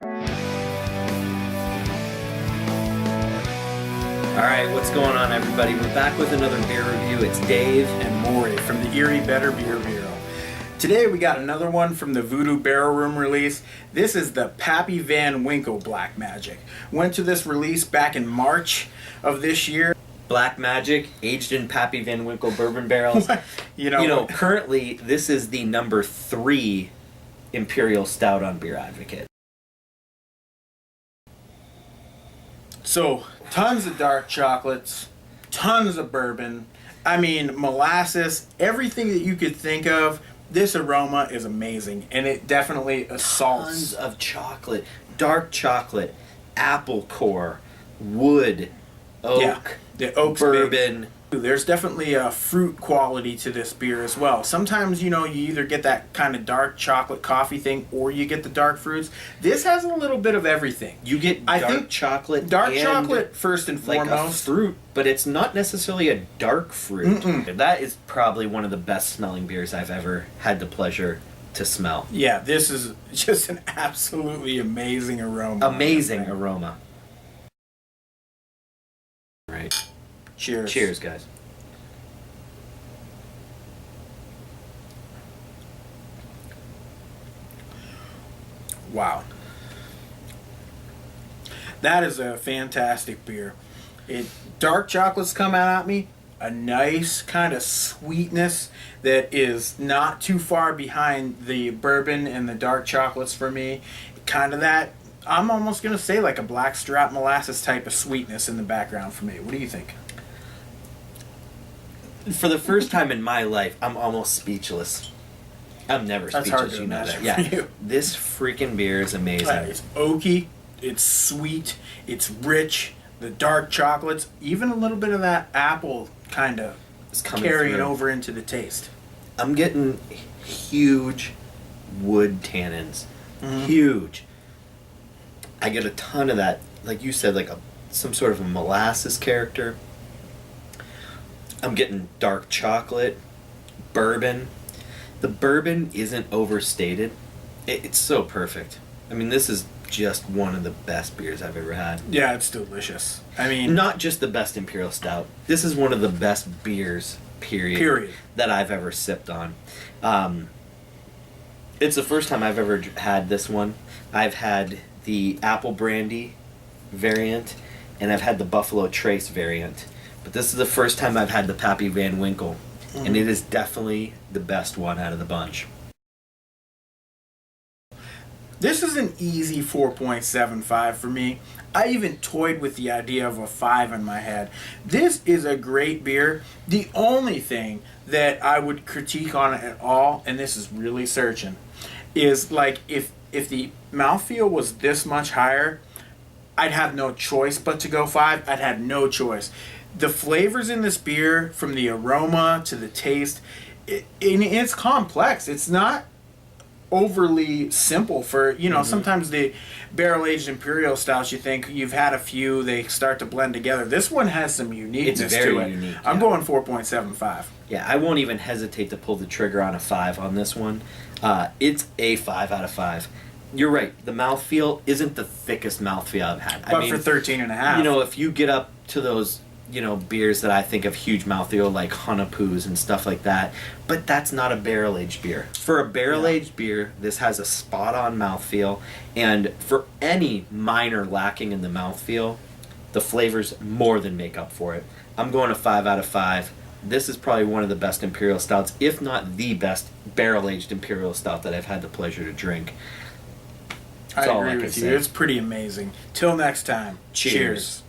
Alright, what's going on, everybody? We're back with another beer review. It's Dave and Maury from the Erie Better Beer Bureau. Today we got another one from the Voodoo Barrel Room release. This is the Pappy Van Winkle Black Magic. Went to this release back in March of this year. Black Magick, aged in Pappy Van Winkle bourbon barrels. Currently, this is the number 3 Imperial Stout on Beer Advocate. So, tons of dark chocolates, tons of bourbon, I mean, molasses, everything that you could think of. This aroma is amazing, and it definitely assaults. Tons of chocolate, dark chocolate, apple core, wood, oak, the oak's bourbon. Big. There's definitely a fruit quality to this beer as well. Sometimes, you either get that kind of dark chocolate coffee thing or you get the dark fruits. This has a little bit of everything. You get dark chocolate. Dark chocolate first and foremost. Like a fruit, but it's not necessarily a dark fruit. That is probably one of the best smelling beers I've ever had the pleasure to smell. Yeah, this is just an absolutely amazing aroma. Amazing aroma. Right. Cheers. Cheers, guys. Wow. That is a fantastic beer. Dark chocolates come out at me. A nice kind of sweetness that is not too far behind the bourbon and the dark chocolates for me. Kind of that, I'm almost going to say like a blackstrap molasses type of sweetness in the background for me. What do you think? For the first time in my life, I'm almost speechless. I'm never speechless. That's hard to you know imagine that. for you. This freaking beer is amazing. It's oaky, it's sweet, it's rich. The dark chocolates, even a little bit of that apple kind of is carrying over into the taste. I'm getting huge wood tannins. Huge. I get a ton of that, like you said, like some sort of a molasses character. I'm getting dark chocolate, bourbon. The bourbon isn't overstated. It's so perfect. I mean, this is just one of the best beers I've ever had. Yeah, it's delicious. I mean, not just the best Imperial Stout. This is one of the best beers, period. That I've ever sipped on. It's the first time I've ever had this one. I've had the apple brandy variant, and I've had the Buffalo Trace variant. But this is the first time I've had the Pappy Van Winkle, and it is definitely the best one out of the bunch. This is an easy 4.75 for me. I even toyed with the idea of a 5 in my head. This is a great beer. The only thing that I would critique on it at all, and this is really searching, is like if the mouthfeel was this much higher, I'd have no choice but to go 5. I'd have no choice. The flavors in this beer, from the aroma to the taste, it's complex. It's not overly simple for, sometimes the barrel-aged Imperial Stouts, you think you've had a few, they start to blend together. This one has some uniqueness it's very to it. Unique, I'm going 4.75. Yeah, I won't even hesitate to pull the trigger on a 5 on this one. It's a 5 out of 5. You're right. The mouthfeel isn't the thickest mouthfeel I've had. But for 13.5. If you get up to those, beers that I think of huge mouthfeel, like Hanapoos and stuff like that, but that's not a barrel-aged beer. For a barrel-aged beer, this has a spot-on mouthfeel, and for any minor lacking in the mouthfeel, the flavors more than make up for it. I'm going a 5 out of 5. This is probably one of the best Imperial Stouts, if not the best barrel-aged Imperial Stout that I've had the pleasure to drink. I agree with you. It's pretty amazing. Till next time. Cheers.